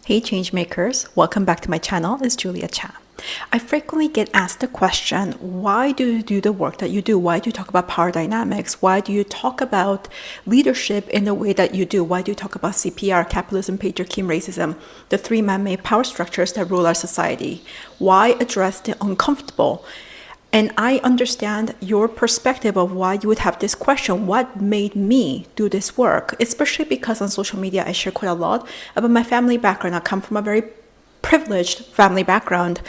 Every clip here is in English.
Hey changemakers, welcome back to my channel. It's Julia Cha. I frequently get asked the question, why do you do the work that you do? Why do you talk about power dynamics? Why do you talk about leadership in the way that you do? Why do you talk about CPR, capitalism, patriarchy, and racism, the three man-made power structures that rule our society? Why address the uncomfortable? And I understand your perspective of why you would have this question. What made me do this work? Especially because on social media, I share quite a lot about my family background. I come from a very privileged family background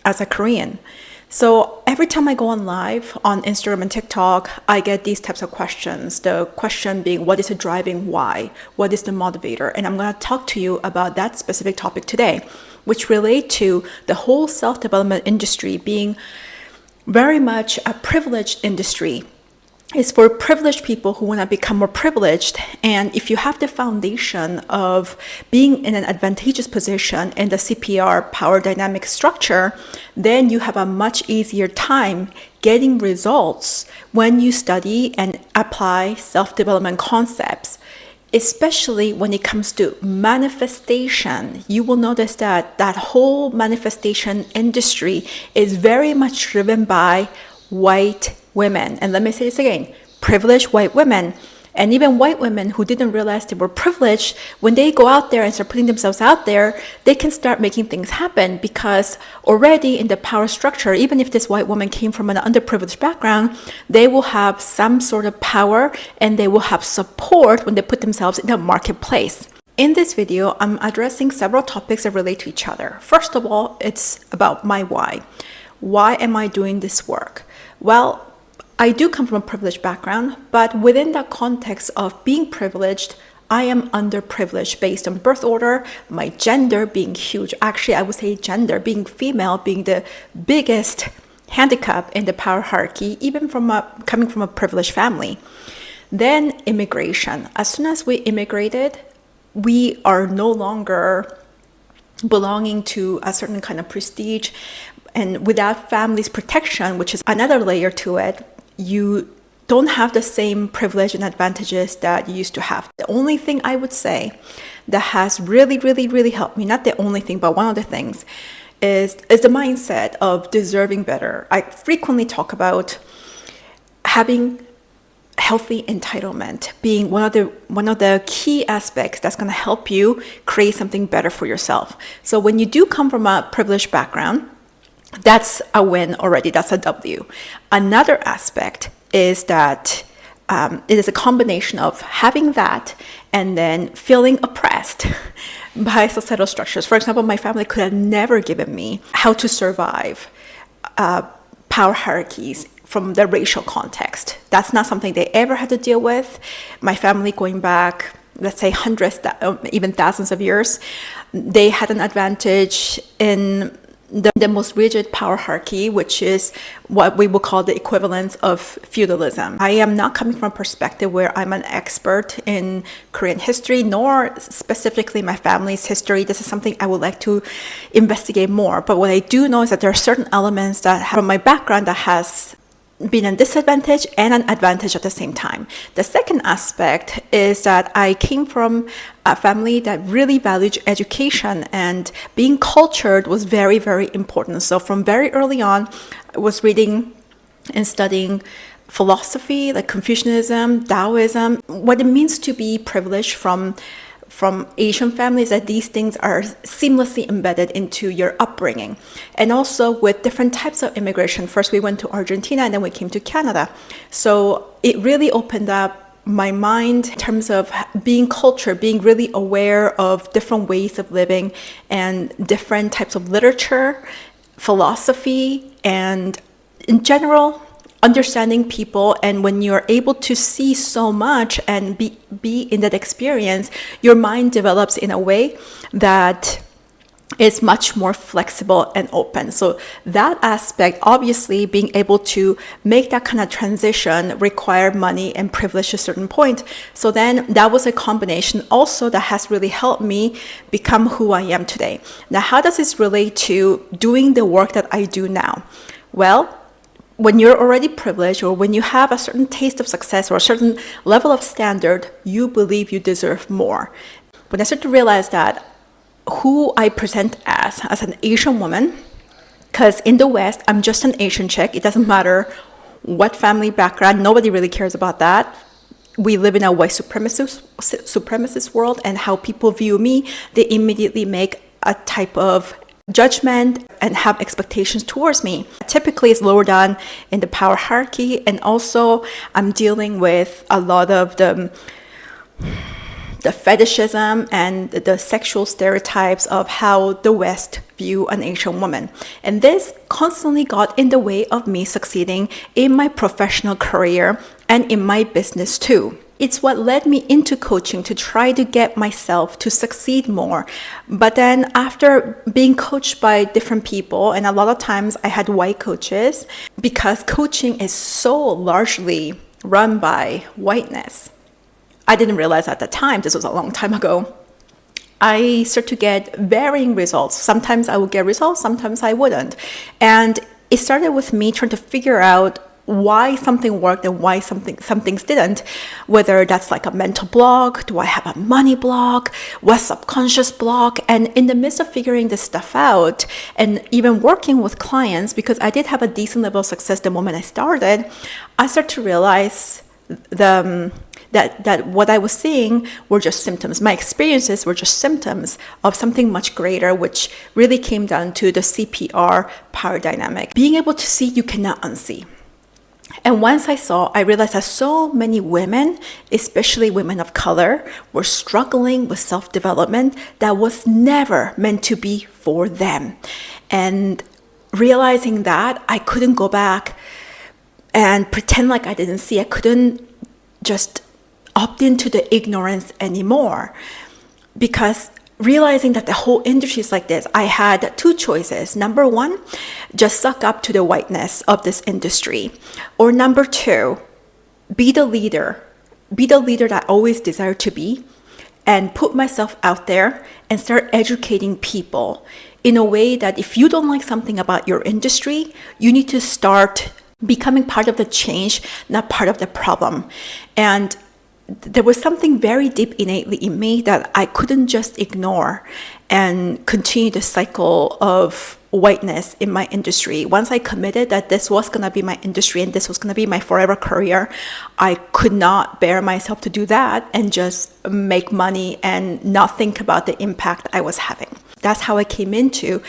as a Korean. So every time I go on live on Instagram and TikTok, I get these types of questions. The question being, what is the driving why? What is the motivator? And I'm going to talk to you about that specific topic today, which relate to the whole self-development industry being very much a privileged industry. It's for privileged people who want to become more privileged. And if you have the foundation of being in an advantageous position in the CPR power dynamic structure, then you have a much easier time getting results when you study and apply self-development concepts. Especially when it comes to manifestation, you will notice that that whole manifestation industry is very much driven by white women. And let me say this again, privileged white women. And even white women who didn't realize they were privileged, when they go out there and start putting themselves out there, they can start making things happen because already in the power structure, even if this white woman came from an underprivileged background, they will have some sort of power and they will have support when they put themselves in the marketplace. In this video, I'm addressing several topics that relate to each other. First of all, it's about my why. Why am I doing this work? Well, I do come from a privileged background, but within that context of being privileged, I am underprivileged based on birth order, my gender being huge. Actually, I would say gender, being female, being the biggest handicap in the power hierarchy, even coming from a privileged family. Then immigration. As soon as we immigrated, we are no longer belonging to a certain kind of prestige. And without family's protection, which is another layer to it, you don't have the same privilege and advantages that you used to have. The only thing I would say that has really helped me, not the only thing, but one of the things, is the mindset of deserving better. I frequently talk about having healthy entitlement being one of the key aspects that's going to help you create something better for yourself. So when you do come from a privileged background, that's a win already. That's a W. Another aspect is that it is a combination of having that and then feeling oppressed by societal structures. For example, my family could have never given me how to survive power hierarchies from the racial context. That's not something they ever had to deal with. My family going back, let's say hundreds, even thousands of years, they had an advantage in the most rigid power hierarchy, which is what we would call the equivalence of feudalism. I am not coming from a perspective where I'm an expert in Korean history, nor specifically my family's history. This is something I would like to investigate more. But what I do know is that there are certain elements that from my background that has been a disadvantage and an advantage at the same time. The second aspect is that I came from a family that really valued education, and being cultured was very important. So from very early on, I was reading and studying philosophy like Confucianism, Taoism, what it means to be privileged from Asian families, that these things are seamlessly embedded into your upbringing. And also with different types of immigration. First we went to Argentina and then we came to Canada. So it really opened up my mind in terms of being cultured, being really aware of different ways of living and different types of literature, philosophy, and in general, understanding people. And when you're able to see so much and be in that experience, your mind develops in a way that is much more flexible and open. So that aspect, obviously being able to make that kind of transition require money and privilege to a certain point. So then that was a combination also that has really helped me become who I am today. Now, how does this relate to doing the work that I do now? Well, when you're already privileged, or when you have a certain taste of success or a certain level of standard, you believe you deserve more. When I started to realize that who I present as an Asian woman, because in the West, I'm just an Asian chick. It doesn't matter what family background, nobody really cares about that. We live in a white supremacist world, and how people view me, they immediately make a type of judgment and have expectations towards me. Typically, it's lower down in the power hierarchy, and also I'm dealing with a lot of the fetishism and the sexual stereotypes of how the West view an Asian woman. And this constantly got in the way of me succeeding in my professional career and in my business too. It's what led me into coaching to try to get myself to succeed more. But then after being coached by different people, and a lot of times I had white coaches, because coaching is so largely run by whiteness. I didn't realize at the time, this was a long time ago, I started to get varying results. Sometimes I would get results, sometimes I wouldn't. And it started with me trying to figure out why something worked and why some things didn't. Whether that's like a mental block, do I have a money block, what subconscious block? And in the midst of figuring this stuff out and even working with clients, because I did have a decent level of success the moment I started, I started to realize that what I was seeing were just symptoms. My experiences were just symptoms of something much greater, which really came down to the CPR power dynamic. Being able to see, you cannot unsee. And once I realized that so many women, especially women of color, were struggling with self-development that was never meant to be for them. And realizing that, I couldn't go back and pretend like I didn't see. I couldn't just opt into the ignorance anymore, because realizing that the whole industry is like this, I had two choices. Number one, just suck up to the whiteness of this industry. Or number two, be the leader that I always desired to be, and put myself out there and start educating people in a way that if you don't like something about your industry, you need to start becoming part of the change, not part of the problem. And there was something very deep innately in me that I couldn't just ignore and continue the cycle of whiteness in my industry. Once I committed that this was going to be my industry and this was going to be my forever career, I could not bear myself to do that and just make money and not think about the impact I was having. That's how I came into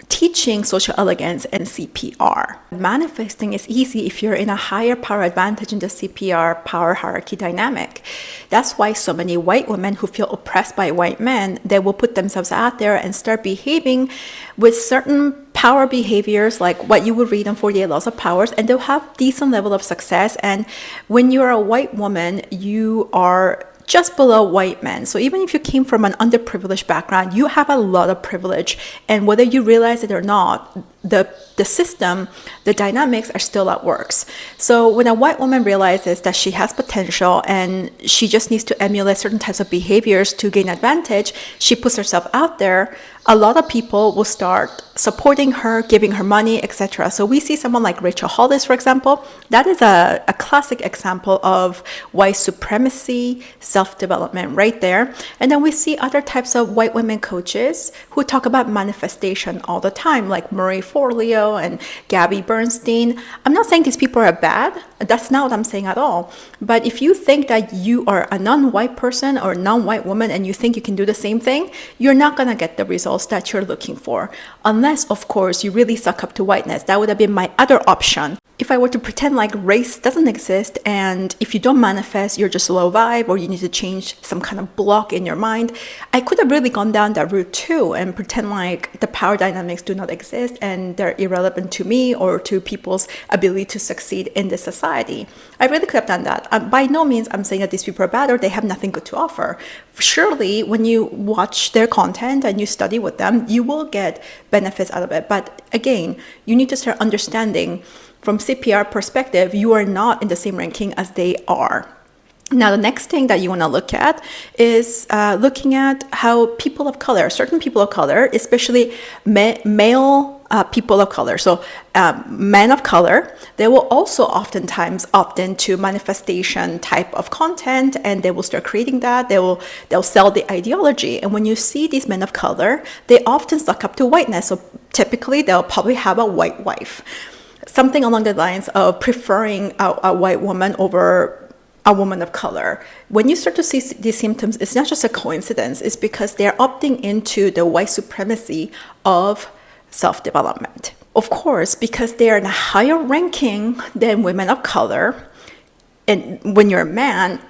teaching social elegance and CPR. Manifesting is easy if you're in a higher power advantage in the CPR power hierarchy dynamic. That's why so many white women who feel oppressed by white men, they will put themselves out there and start behaving with certain power behaviors, like what you would read in 48 Laws of Powers, and they'll have decent level of success. And when you're a white woman, you are just below white men. So even if you came from an underprivileged background, you have a lot of privilege. And whether you realize it or not, the system, the dynamics are still at works. So when a white woman realizes that she has potential and she just needs to emulate certain types of behaviors to gain advantage, she puts herself out there. A lot of people will start supporting her, giving her money, etc. So we see someone like Rachel Hollis, for example. That is a classic example of white supremacy, self-development right there. And then we see other types of white women coaches who talk about manifestation all the time, like Marie Forleo and Gabby Bernstein. I'm not saying these people are bad. That's not what I'm saying at all. But if you think that you are a non-white person or non-white woman and you think you can do the same thing, you're not going to get the results that you're looking for. Unless, of course, you really suck up to whiteness. That would have been my other option. If I were to pretend like race doesn't exist, and if you don't manifest, you're just low vibe, or you need to change some kind of block in your mind, I could have really gone down that route too and pretend like the power dynamics do not exist and they're irrelevant to me or to people's ability to succeed in this society. I really could have done that. By no means I'm saying that these people are bad or they have nothing good to offer. Surely, when you watch their content and you study with them, you will get benefits out of it. But again, you need to start understanding from CPR perspective, you are not in the same ranking as they are. Now, the next thing that you want to look at is looking at how people of color, certain people of color, especially male people of color. So men of color, they will also oftentimes opt into manifestation type of content, and they will start creating that. They'll sell the ideology. And when you see these men of color, they often suck up to whiteness. So typically they'll probably have a white wife, something along the lines of preferring a white woman over a woman of color. When you start to see these symptoms, it's not just a coincidence. It's because they're opting into the white supremacy of self-development. Of course, because they are in a higher ranking than women of color, and when you're a man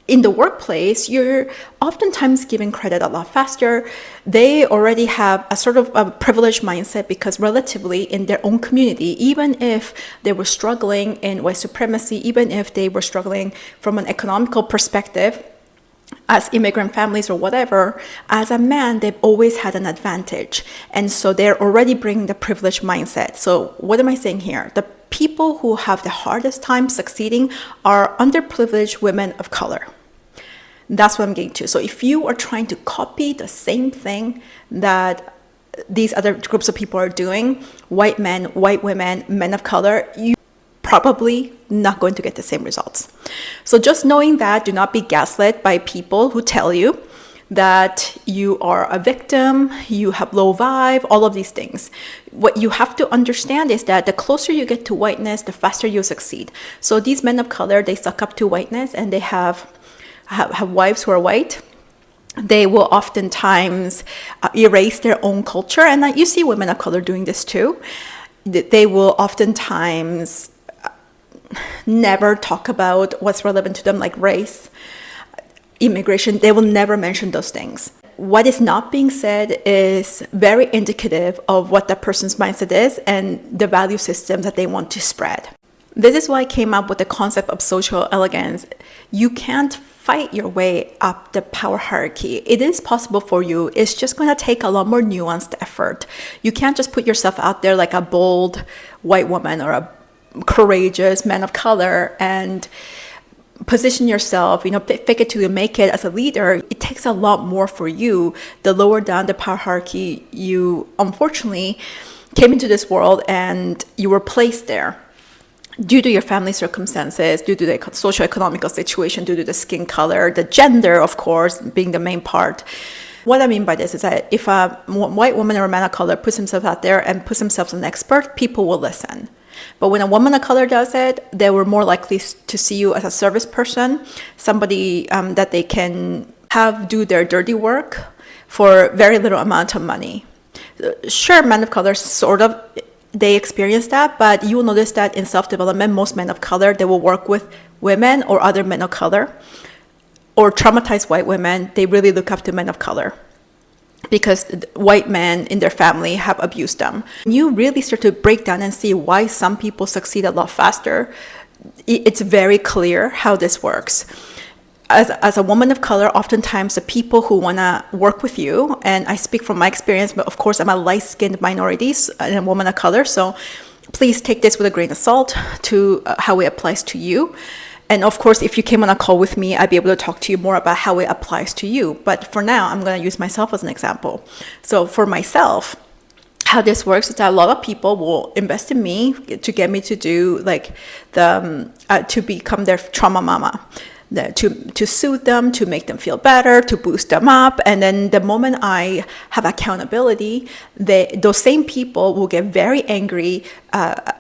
in the workplace, you're oftentimes given credit a lot faster. They already have a sort of a privileged mindset because relatively in their own community, even if they were struggling in white supremacy, even if they were struggling from an economical perspective, as immigrant families or whatever, as a man, they've always had an advantage. And so they're already bringing the privileged mindset. So what am I saying here? The people who have the hardest time succeeding are underprivileged women of color. That's what I'm getting to. So if you are trying to copy the same thing that these other groups of people are doing, white men, white women, men of color, you probably not going to get the same results. So just knowing that, do not be gaslit by people who tell you that you are a victim, you have low vibe, all of these things. What you have to understand is that the closer you get to whiteness, the faster you succeed. So these men of color, they suck up to whiteness, and they have wives who are white. They will oftentimes erase their own culture, and you see women of color doing this too. They will oftentimes never talk about what's relevant to them, like race, immigration. They will never mention those things. What is not being said is very indicative of what that person's mindset is and the value system that they want to spread. This is why I came up with the concept of social elegance. You can't fight your way up the power hierarchy. It is possible for you. It's just going to take a lot more nuanced effort. You can't just put yourself out there like a bold white woman or a courageous man of color and position yourself, fake it till you make it as a leader. It takes a lot more for you. The lower down the power hierarchy, you unfortunately came into this world and you were placed there due to your family circumstances, due to the socio-economical situation, due to the skin color, the gender, of course, being the main part. What I mean by this is that if a white woman or a man of color puts himself out there and puts himself as an expert, people will listen. But when a woman of color does it, they were more likely to see you as a service person, somebody that they can have do their dirty work for very little amount of money. Sure, men of color sort of, they experience that, but you will notice that in self-development, most men of color, they will work with women or other men of color, or traumatized white women. They really look up to men of color because white men in their family have abused them. You really start to break down and see why some people succeed a lot faster. It's very clear how this works. As a woman of color, oftentimes the people who want to work with you, and I speak from my experience, but of course I'm a light-skinned minority and a woman of color, so please take this with a grain of salt to how it applies to you. And of course, if you came on a call with me, I'd be able to talk to you more about how it applies to you. But for now, I'm going to use myself as an example. So for myself, how this works is that a lot of people will invest in me to get me to do to become their trauma mama, to soothe them, to make them feel better, to boost them up. And then the moment I have accountability, those same people will get very angry.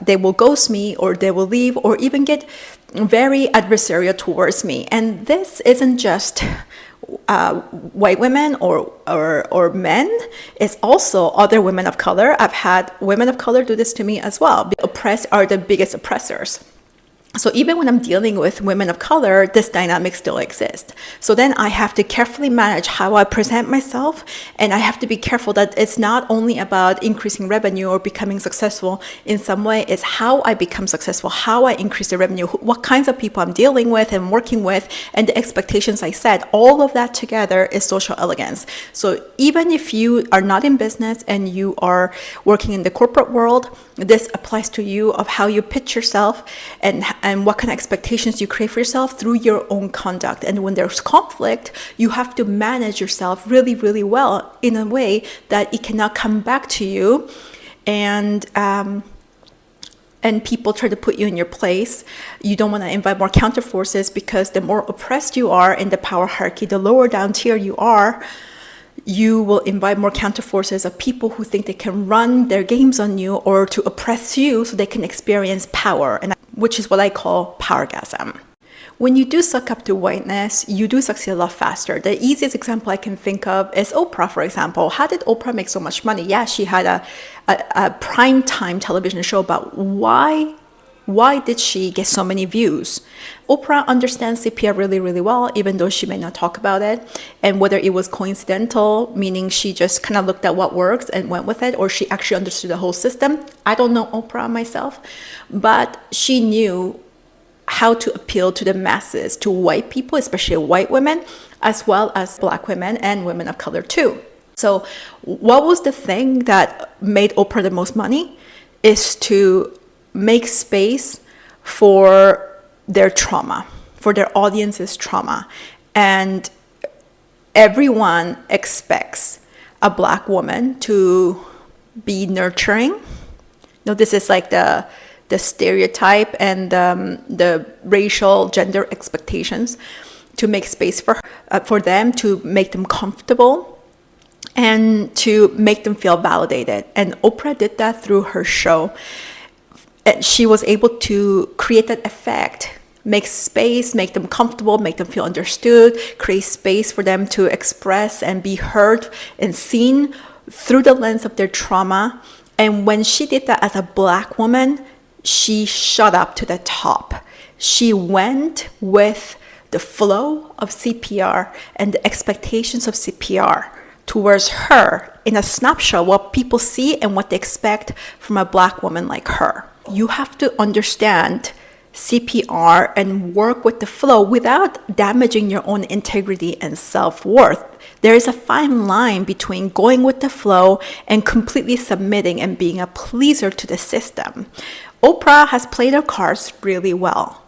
They will ghost me, or they will leave, or even get very adversarial towards me. And this isn't just white women or men. It's also other women of color. I've had women of color do this to me as well. The oppressed are the biggest oppressors. So even when I'm dealing with women of color, this dynamic still exists. So then I have to carefully manage how I present myself, and I have to be careful that it's not only about increasing revenue or becoming successful in some way, it's how I become successful, how I increase the revenue, what kinds of people I'm dealing with and working with, and the expectations I set. All of that together is social elegance. So even if you are not in business and you are working in the corporate world, this applies to you of how you pitch yourself and what kind of expectations you create for yourself through your own conduct. And when there's conflict, you have to manage yourself really, really well in a way that it cannot come back to you and people try to put you in your place. You don't want to invite more counter forces, because the more oppressed you are in the power hierarchy, the lower down tier you are, you will invite more counter forces of people who think they can run their games on you or to oppress you so they can experience power, and which is what I call powergasm. When you do suck up to whiteness, you do succeed a lot faster. The easiest example I can think of is Oprah, for example. How did Oprah make so much money? Yeah, she had a primetime television show, but why did she get so many views? Oprah understands CPR really, really well, even though she may not talk about it. And whether it was coincidental, meaning she just kind of looked at what works and went with it, or she actually understood the whole system. I don't know Oprah myself, but she knew how to appeal to the masses, to white people, especially white women, as well as Black women and women of color too. So what was the thing that made Oprah the most money? Is to make space for their trauma, for their audience's trauma. And everyone expects a Black woman to be nurturing. No, this is like the stereotype and the racial gender expectations, to make space for them, to make them comfortable and to make them feel validated. And Oprah did that through her show. And she was able to create that effect, make space, make them comfortable, make them feel understood, create space for them to express and be heard and seen through the lens of their trauma. And when she did that as a Black woman, she shot up to the top. She went with the flow of CPR and the expectations of CPR towards her in a snapshot, what people see and what they expect from a Black woman like her. You have to understand CPR and work with the flow without damaging your own integrity and self-worth. There is a fine line between going with the flow and completely submitting and being a pleaser to the system. Oprah has played her cards really well.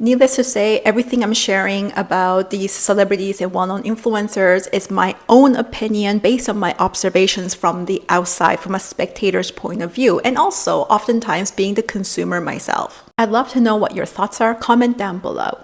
Needless to say, everything I'm sharing about these celebrities and well-known influencers is my own opinion based on my observations from the outside, from a spectator's point of view, and also oftentimes being the consumer myself. I'd love to know what your thoughts are. Comment down below.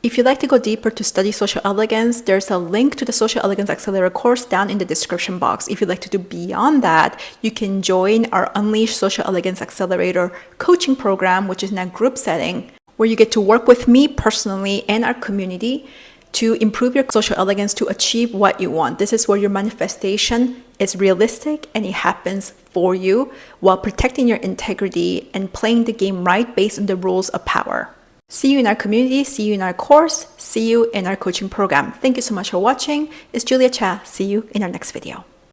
If you'd like to go deeper to study social elegance, there's a link to the Social Elegance Accelerator course down in the description box. If you'd like to do beyond that, you can join our Unleash Social Elegance Accelerator coaching program, which is in a group setting, where you get to work with me personally and our community to improve your social elegance to achieve what you want. This is where your manifestation is realistic and it happens for you while protecting your integrity and playing the game right based on the rules of power. See you in our community, see you in our course, see you in our coaching program. Thank you so much for watching. It's Julia Cha. See you in our next video.